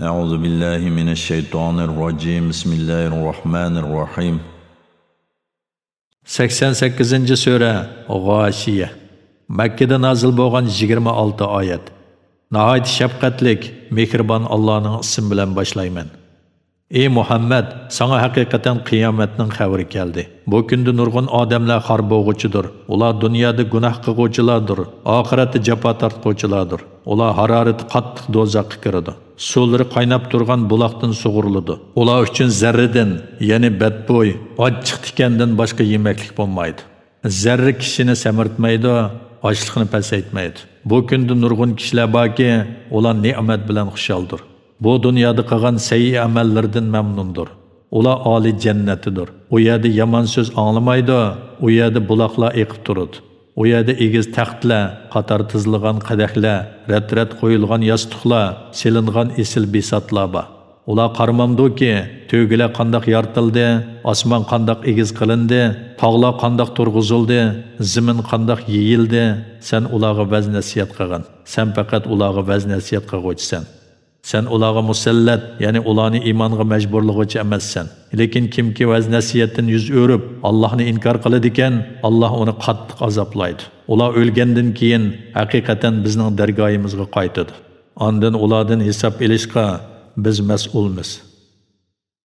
Euzu billahi mineşşeytanirracim. Bismillahirrahmanirrahim. 88. sure Gâşiye. Mekke'de nazil bo'lgan 26 oyat. Nəhayət şəfqətlik, mehribon Allah'ın ismi bilan başlayman. Ey Muhammed, sana haqiqatan qiyomatning xabari keldi. Bu kunda nurg'un odamlar xor bo'g'uchidir. Ular dunyoda gunoh qiluvchilardir, oxiratda jafo tortquchilardir. Ular harorat qattiq do'zaxga kiradi. Suvlari qaynab turgan buloqdan sug'uriladi. Ular uchun zarradan, ya'ni badbo'y, ochiq tikandan boshqa yemaklik bo'lmaydi. Zarra kishini samirtmaydi, ochliqni pasaytmaydi. Bu kunda nurg'un kishilar borki, ular ne'mat bilan xushaldir. Bu dunyoda qilgan sayyi amallardan mamnundur. Ular oliy jannatidir. U yerda yomon so'z anglamaydi, u yerda buloqlar eqib turadi. U yerda egiz taxtlar, qator tizilgan qadahlar, rat-rat qo'yilgan yostiqlar, silingan esil besatlar bor. Ular qaramamdiki, to'gilar qandoq yoritildi, osmon qandoq egiz qilindi, tog'lar qandoq turg'izildi, zamin qandoq yeyildi. Sen ularga vaz nasihat qilgan. Sen faqat ularga vaz nasihat qilg'uvchisan. Sen ularga musallat, ya'ni ularni iymonga majburlovchi emassan. Lekin kimki vaz nasihatdan yuz o'rib, Allohni inkor qiladi ekan, Alloh uni qattiq azoblaydi. Ular o'lgandan keyin haqiqatan bizning dargoyimizga qaytadi. Ondan ulardan hisob olishga biz mas'ulmiz.